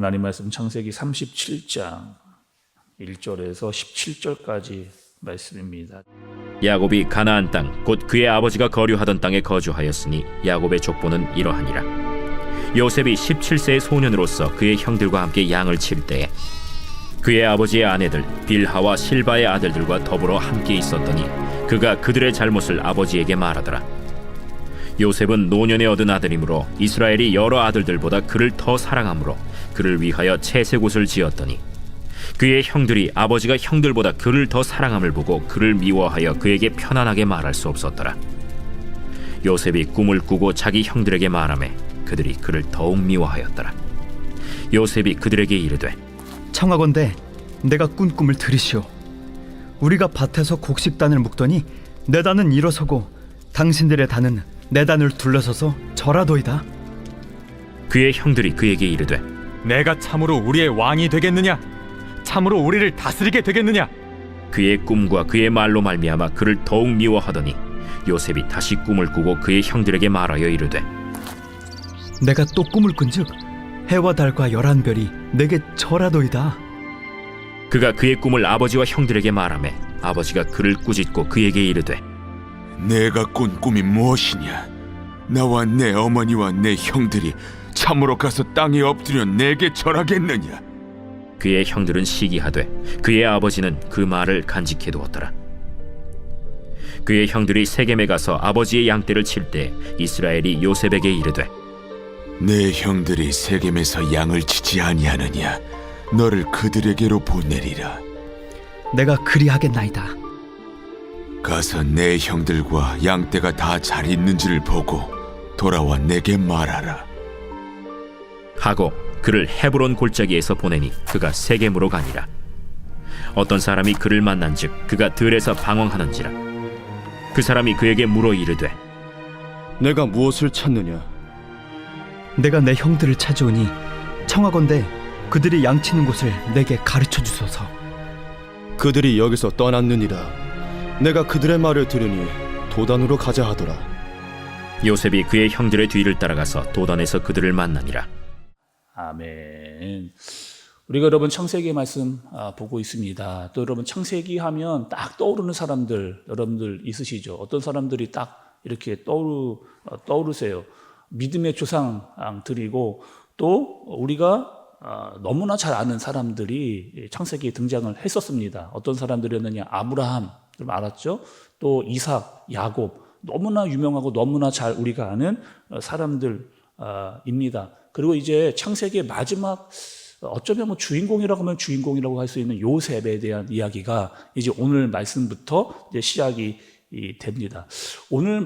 하나님 말씀 창세기 37장 1절에서 17절까지 말씀입니다. 야곱이 가나안 땅 곧 그의 아버지가 거류하던 땅에 거주하였으니 야곱의 족보는 이러하니라. 요셉이 17세의 소년으로서 그의 형들과 함께 양을 칠 때에 그의 아버지의 아내들 빌하와 실바의 아들들과 더불어 함께 있었더니 그가 그들의 잘못을 아버지에게 말하더라. 요셉은 노년에 얻은 아들이므로 이스라엘이 여러 아들들보다 그를 더 사랑하므로 그를 위하여 채색옷을 지었더니 그의 형들이 아버지가 형들보다 그를 더 사랑함을 보고 그를 미워하여 그에게 편안하게 말할 수 없었더라. 요셉이 꿈을 꾸고 자기 형들에게 말하매 그들이 그를 더욱 미워하였더라. 요셉이 그들에게 이르되 청하건대 내가 꾼 꿈을 들으시오. 우리가 밭에서 곡식단을 묶더니 내 단은 일어서고 당신들의 단은 내 단을 둘러서서 절하도이다. 그의 형들이 그에게 이르되 내가 참으로 우리의 왕이 되겠느냐? 참으로 우리를 다스리게 되겠느냐? 그의 꿈과 그의 말로 말미암아 그를 더욱 미워하더니 요셉이 다시 꿈을 꾸고 그의 형들에게 말하여 이르되 내가 또 꿈을 꾼즉 해와 달과 11별이 내게 절하도이다. 그가 그의 꿈을 아버지와 형들에게 말하매 아버지가 그를 꾸짖고 그에게 이르되 내가 꾼 꿈이 무엇이냐? 나와 내 어머니와 내 형들이 참으로 가서 땅에 엎드려 내게 절하겠느냐? 그의 형들은 시기하되 그의 아버지는 그 말을 간직해 두었더라. 그의 형들이 세겜에 가서 아버지의 양떼를 칠 때 이스라엘이 요셉에게 이르되 내 형들이 세겜에서 양을 치지 아니하느냐? 너를 그들에게로 보내리라. 내가 그리하겠나이다. 가서 내 형들과 양떼가 다 잘 있는지를 보고 돌아와 내게 말하라. 하고 그를 헤브론 골짜기에서 보내니 그가 세겜으로 가니라. 어떤 사람이 그를 만난즉 그가 들에서 방황하는지라. 그 사람이 그에게 물어 이르되 내가 무엇을 찾느냐? 내가 내 형들을 찾아오니 청하건대 그들이 양치는 곳을 내게 가르쳐 주소서. 그들이 여기서 떠났느니라. 내가 그들의 말을 들으니 도단으로 가자 하더라. 요셉이 그의 형들의 뒤를 따라가서 도단에서 그들을 만나니라. 아멘. 우리가 여러분 창세기 말씀 보고 있습니다. 또 여러분 창세기 하면 딱 떠오르는 사람들 여러분들 있으시죠? 어떤 사람들이 딱 이렇게 떠오르세요. 믿음의 조상들이고 또 우리가 너무나 잘 아는 사람들이 창세기에 등장을 했었습니다. 어떤 사람들이었느냐? 아브라함, 여러분 알았죠? 또 이삭, 야곱, 너무나 유명하고 너무나 잘 우리가 아는 사람들입니다. 그리고 이제 창세기의 마지막 어쩌면 뭐 주인공이라고 하면 주인공이라고 할 수 있는 요셉에 대한 이야기가 이제 오늘 말씀부터 이제 시작이 됩니다. 오늘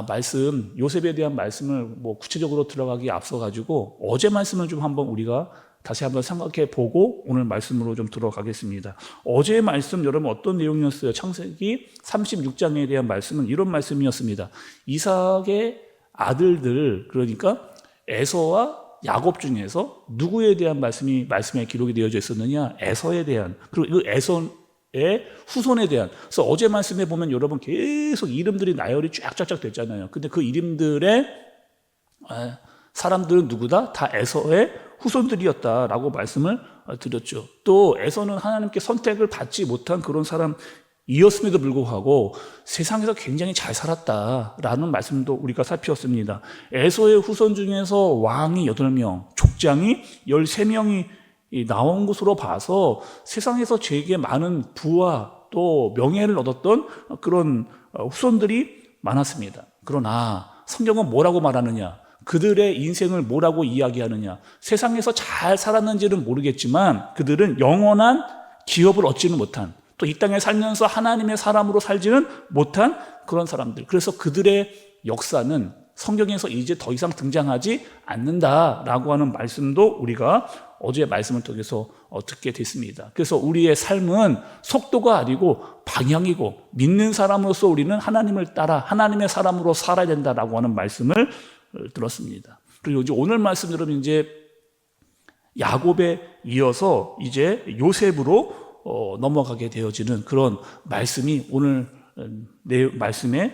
말씀 요셉에 대한 말씀을 뭐 구체적으로 들어가기 앞서 가지고 어제 말씀을 좀 한번 우리가 다시 한번 생각해 보고 오늘 말씀으로 좀 들어가겠습니다. 어제의 말씀 여러분 어떤 내용이었어요? 창세기 36장에 대한 말씀은 이런 말씀이었습니다. 이삭의 아들들 그러니까 에서와 야곱 중에서 누구에 대한 말씀에 기록이 되어져 있었느냐? 에서에 대한, 그리고 그 에서의 후손에 대한. 그래서 어제 말씀에 보면 여러분 계속 이름들이 나열이 쫙쫙쫙 됐잖아요. 근데 그 이름들의 사람들은 누구다? 다 에서의 후손들이었다라고 말씀을 드렸죠. 또 에서는 하나님께 선택을 받지 못한 그런 사람이었음에도 불구하고 세상에서 굉장히 잘 살았다라는 말씀도 우리가 살피었습니다. 에서의 후손 중에서 왕이 8명, 족장이 13명이 나온 것으로 봐서 세상에서 되게 많은 부와 또 명예를 얻었던 그런 후손들이 많았습니다. 그러나 성경은 뭐라고 말하느냐? 그들의 인생을 뭐라고 이야기하느냐? 세상에서 잘 살았는지는 모르겠지만 그들은 영원한 기업을 얻지는 못한, 또 이 땅에 살면서 하나님의 사람으로 살지는 못한 그런 사람들. 그래서 그들의 역사는 성경에서 이제 더 이상 등장하지 않는다라고 하는 말씀도 우리가 어제 말씀을 통해서 듣게 됐습니다. 그래서 우리의 삶은 속도가 아니고 방향이고 믿는 사람으로서 우리는 하나님을 따라 하나님의 사람으로 살아야 된다라고 하는 말씀을 들었습니다. 그리고 이제 오늘 말씀 여러분 이제 야곱에 이어서 이제 요셉으로 넘어가게 되어지는 그런 말씀이 오늘 말씀의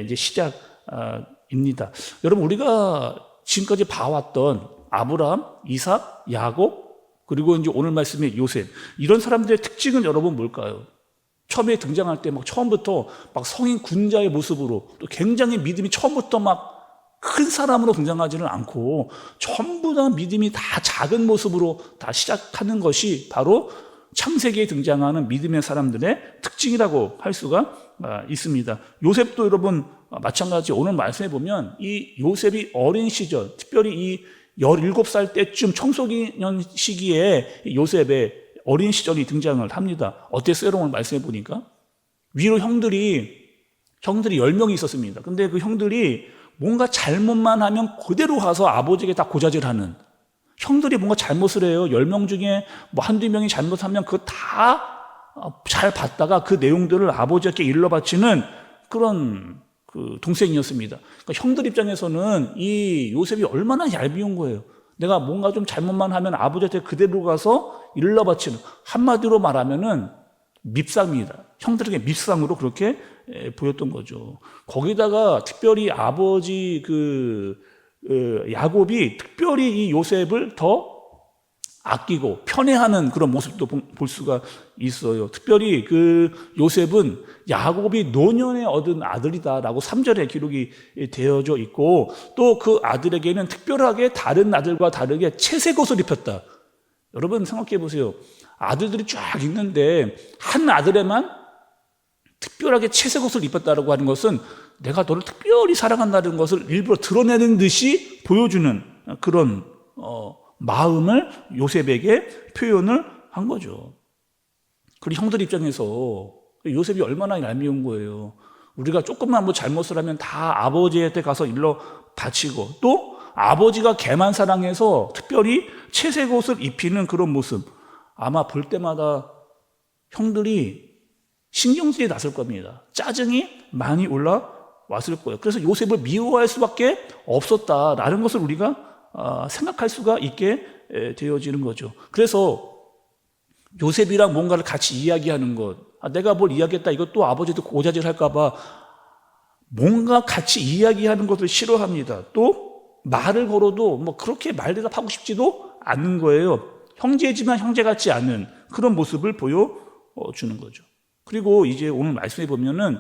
이제 시작입니다. 여러분 우리가 지금까지 봐왔던 아브라함, 이삭, 야곱, 그리고 이제 오늘 말씀의 요셉. 이런 사람들의 특징은 여러분 뭘까요? 처음에 등장할 때 막 처음부터 막 성인 군자의 모습으로 또 굉장히 믿음이 처음부터 막 큰 사람으로 등장하지는 않고 전부 다 믿음이 다 작은 모습으로 다 시작하는 것이 바로 창세기에 등장하는 믿음의 사람들의 특징이라고 할 수가 있습니다. 요셉도 여러분 마찬가지 오늘 말씀해 보면 이 요셉이 어린 시절, 특별히 이 17살 때쯤 청소년 시기에 요셉의 어린 시절이 등장을 합니다. 어땠어요? 오늘 말씀해 보니까 위로 형들이 10명이 있었습니다. 근데 그 형들이 뭔가 잘못만 하면 그대로 가서 아버지에게 다 고자질하는, 형들이 뭔가 잘못을 해요. 10명 중에 뭐 한두 명이 잘못하면 그거 다 잘 봤다가 그 내용들을 아버지에게 일러바치는 그런 그 동생이었습니다. 그러니까 형들 입장에서는 이 요셉이 얼마나 얄미운 거예요. 내가 뭔가 좀 잘못만 하면 아버지한테 그대로 가서 일러바치는, 한마디로 말하면은 밉상입니다. 형들에게 밉상으로 그렇게 보였던 거죠. 거기다가 특별히 아버지 야곱이 특별히 이 요셉을 더 아끼고 편애하는 그런 모습도 볼 수가 있어요. 특별히 그 요셉은 야곱이 노년에 얻은 아들이다라고 3절에 기록이 되어져 있고, 또 그 아들에게는 특별하게 다른 아들과 다르게 채색 옷을 입혔다. 여러분 생각해 보세요. 아들들이 쫙 있는데 한 아들에만 특별하게 채색 옷을 입혔다라고 하는 것은 내가 너를 특별히 사랑한다는 것을 일부러 드러내는 듯이 보여주는 그런 마음을 요셉에게 표현을 한 거죠. 그리고 형들 입장에서 요셉이 얼마나 얄미운 거예요. 우리가 조금만 뭐 잘못을 하면 다 아버지한테 가서 일러 바치고, 또 아버지가 걔만 사랑해서 특별히 채색 옷을 입히는 그런 모습, 아마 볼 때마다 형들이 신경질이 났을 겁니다. 짜증이 많이 올라왔을 거예요. 그래서 요셉을 미워할 수밖에 없었다라는 것을 우리가 생각할 수가 있게 되어지는 거죠. 그래서 요셉이랑 뭔가를 같이 이야기하는 것, 내가 뭘 이야기했다 이것도 아버지도 고자질 할까봐 뭔가 같이 이야기하는 것을 싫어합니다. 또 말을 걸어도 뭐 그렇게 말 대답하고 싶지도 않는 거예요. 형제지만 형제 같지 않은 그런 모습을 보여주는 거죠. 그리고 이제 오늘 말씀해 보면은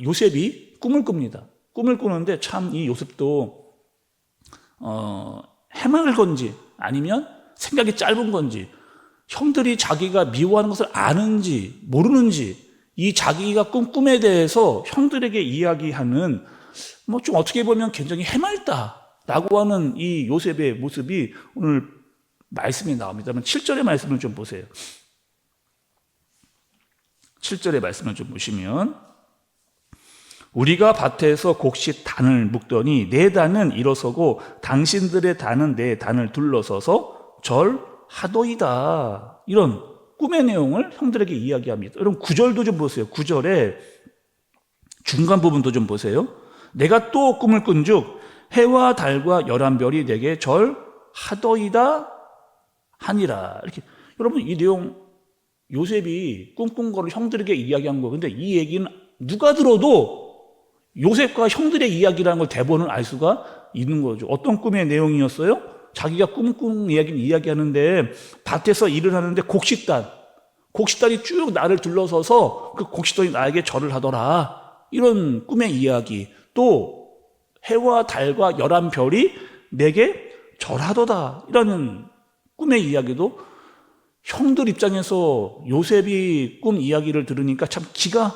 요셉이 꿈을 꿉니다. 꿈을 꾸는데 참 이 요셉도 해맑은 건지 아니면 생각이 짧은 건지, 형들이 자기가 미워하는 것을 아는지 모르는지, 이 자기가 꾼 꿈에 대해서 형들에게 이야기하는 뭐 좀 어떻게 보면 굉장히 해맑다라고 하는 이 요셉의 모습이 오늘 말씀이 나옵니다. 7절의 말씀을 좀 보세요. 7절의 말씀을 좀 보시면, 우리가 밭에서 곡식 단을 묶더니 내 단은 일어서고 당신들의 단은 내 단을 둘러서서 절하도이다. 이런 꿈의 내용을 형들에게 이야기합니다. 여러분 9절도 좀 보세요. 9절에 중간 부분도 좀 보세요. 내가 또 꿈을 꾼즉 해와 달과 11별이 내게 절하도이다 하니라. 이렇게 여러분 이 내용 요셉이 꿈꾼 거를 형들에게 이야기한 거. 근데 이 얘기는 누가 들어도 요셉과 형들의 이야기라는 걸 대본을 알 수가 있는 거죠. 어떤 꿈의 내용이었어요? 자기가 꿈꾼 이야기는 이야기하는데 밭에서 일을 하는데 곡식단이 쭉 나를 둘러서서 그 곡식단이 나에게 절을 하더라. 이런 꿈의 이야기. 또 해와 달과 11별이 내게 절하도다. 이라는 꿈의 이야기도 형들 입장에서 요셉이 꿈 이야기를 들으니까 참 기가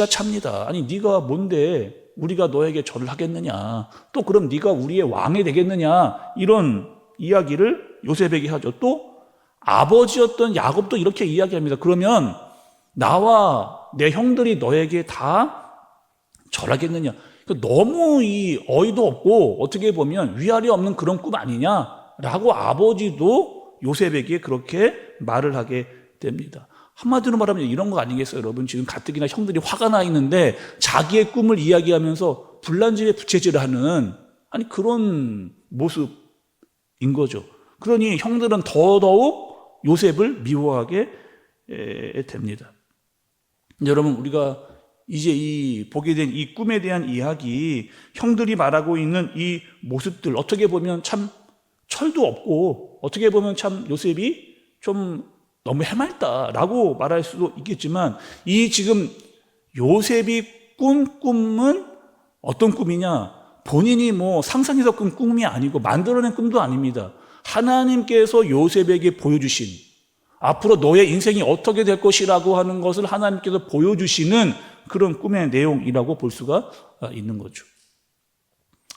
찹니다. 아니 네가 뭔데 우리가 너에게 절을 하겠느냐, 또 그럼 네가 우리의 왕이 되겠느냐, 이런 이야기를 요셉에게 하죠. 또 아버지였던 야곱도 이렇게 이야기합니다. 그러면 나와 내 형들이 너에게 다 절하겠느냐. 너무 이 어이도 없고 어떻게 보면 위아래 없는 그런 꿈 아니냐라고 아버지도 요셉에게 그렇게 말을 하게 됩니다. 한마디로 말하면 이런 거 아니겠어요? 여러분 지금 가뜩이나 형들이 화가 나 있는데 자기의 꿈을 이야기하면서 불난집에 부채질을 하는, 아니 그런 모습인 거죠. 그러니 형들은 더더욱 요셉을 미워하게 됩니다. 여러분 우리가 이제 이 보게 된 이 꿈에 대한 이야기, 형들이 말하고 있는 이 모습들 어떻게 보면 참 철도 없고 어떻게 보면 참 요셉이 좀 너무 해맑다라고 말할 수도 있겠지만 이 지금 요셉이 꾼 꿈은 어떤 꿈이냐? 본인이 뭐 상상해서 꾼 꿈이 아니고 만들어낸 꿈도 아닙니다. 하나님께서 요셉에게 보여주신 앞으로 너의 인생이 어떻게 될 것이라고 하는 것을 하나님께서 보여주시는 그런 꿈의 내용이라고 볼 수가 있는 거죠.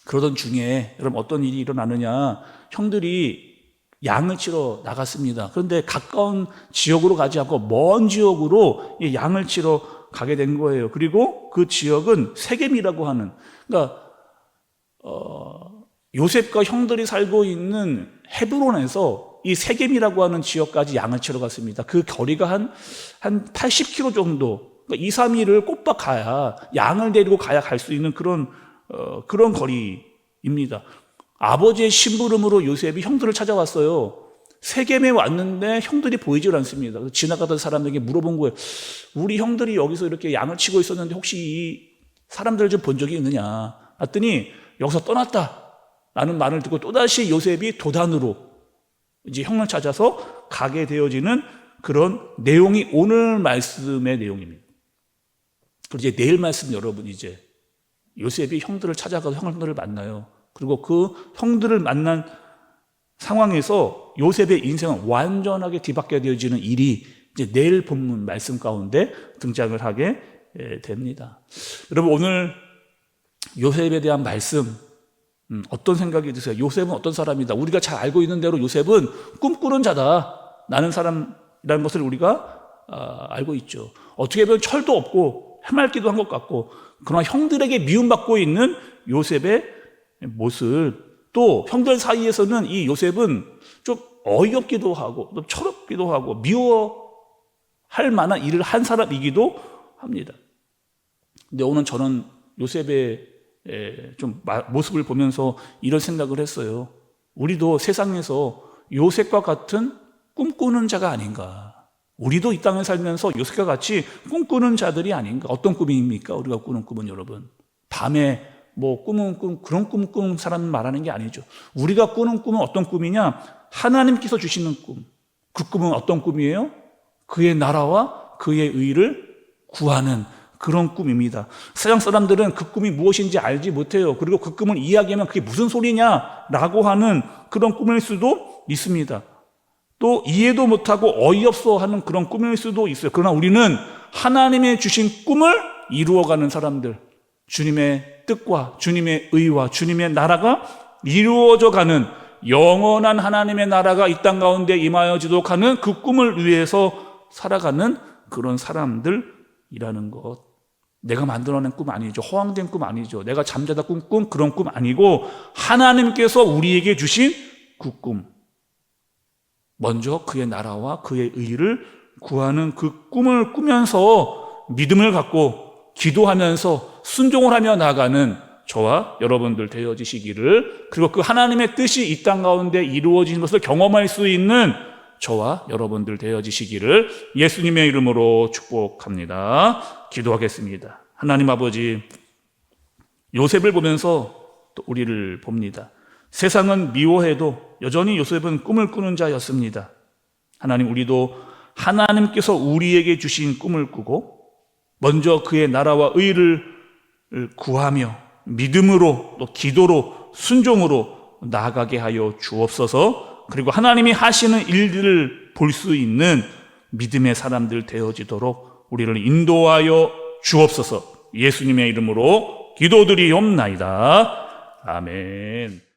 그러던 중에 여러분 어떤 일이 일어나느냐, 형들이 양을 치러 나갔습니다. 그런데 가까운 지역으로 가지 않고 먼 지역으로 이 양을 치러 가게 된 거예요. 그리고 그 지역은 세겜이라고 하는, 그러니까 요셉과 형들이 살고 있는 헤브론에서 이 세겜이라고 하는 지역까지 양을 치러 갔습니다. 그 거리가 한 80km 정도, 그러니까 2, 3일을 꼬박 가야, 양을 데리고 가야 갈 수 있는 그런 거리입니다. 아버지의 심부름으로 요셉이 형들을 찾아왔어요. 세겜에 왔는데 형들이 보이질 않습니다. 그래서 지나가던 사람들에게 물어본 거예요. 우리 형들이 여기서 이렇게 양을 치고 있었는데 혹시 이 사람들을 좀 본 적이 있느냐? 봤더니 여기서 떠났다라는 말을 듣고 또다시 요셉이 도단으로 이제 형을 찾아서 가게 되어지는 그런 내용이 오늘 말씀의 내용입니다. 그리고 이제 내일 말씀 여러분 이제 요셉이 형들을 찾아가서 형들을 만나요. 그리고 그 형들을 만난 상황에서 요셉의 인생은 완전하게 뒤바뀌게 되어지는 일이 이제 내일 본문 말씀 가운데 등장을 하게 됩니다. 여러분 오늘 요셉에 대한 말씀 어떤 생각이 드세요? 요셉은 어떤 사람이다? 우리가 잘 알고 있는 대로 요셉은 꿈꾸는 자다 라는 사람이라는 것을 우리가 알고 있죠. 어떻게 보면 철도 없고 해맑기도 한 것 같고, 그러나 형들에게 미움받고 있는 요셉의 모습, 또 형들 사이에서는 이 요셉은 좀 어이없기도 하고 또 철없기도 하고 미워할 만한 일을 한 사람이기도 합니다. 근데 오늘 저는 요셉의 좀 모습을 보면서 이런 생각을 했어요. 우리도 세상에서 요셉과 같은 꿈꾸는 자가 아닌가. 우리도 이 땅을 살면서 요셉과 같이 꿈꾸는 자들이 아닌가. 어떤 꿈입니까? 우리가 꾸는 꿈은 여러분, 밤에 뭐 꿈은 그런 꿈 꾸는 사람 말하는 게 아니죠. 우리가 꾸는 꿈은 어떤 꿈이냐? 하나님께서 주시는 꿈. 그 꿈은 어떤 꿈이에요? 그의 나라와 그의 의를 구하는 그런 꿈입니다. 세상 사람들은 그 꿈이 무엇인지 알지 못해요. 그리고 그 꿈을 이야기하면 그게 무슨 소리냐라고 하는 그런 꿈일 수도 있습니다. 또 이해도 못하고 어이없어 하는 그런 꿈일 수도 있어요. 그러나 우리는 하나님의 주신 꿈을 이루어가는 사람들, 주님의 뜻과 주님의 의와 주님의 나라가 이루어져가는 영원한 하나님의 나라가 이 땅 가운데 임하여 지도하는 그 꿈을 위해서 살아가는 그런 사람들이라는 것. 내가 만들어낸 꿈 아니죠. 허황된 꿈 아니죠. 내가 잠자다 꿈 그런 꿈 아니고 하나님께서 우리에게 주신 그 꿈. 먼저 그의 나라와 그의 의를 구하는 그 꿈을 꾸면서 믿음을 갖고 기도하면서 순종을 하며 나아가는 저와 여러분들 되어지시기를, 그리고 그 하나님의 뜻이 이 땅 가운데 이루어지는 것을 경험할 수 있는 저와 여러분들 되어지시기를 예수님의 이름으로 축복합니다. 기도하겠습니다. 하나님 아버지, 요셉을 보면서 또 우리를 봅니다. 세상은 미워해도 여전히 요셉은 꿈을 꾸는 자였습니다. 하나님, 우리도 하나님께서 우리에게 주신 꿈을 꾸고 먼저 그의 나라와 의를 구하며 믿음으로 또 기도로 순종으로 나아가게 하여 주옵소서. 그리고 하나님이 하시는 일들을 볼 수 있는 믿음의 사람들 되어지도록 우리를 인도하여 주옵소서. 예수님의 이름으로 기도드리옵나이다. 아멘.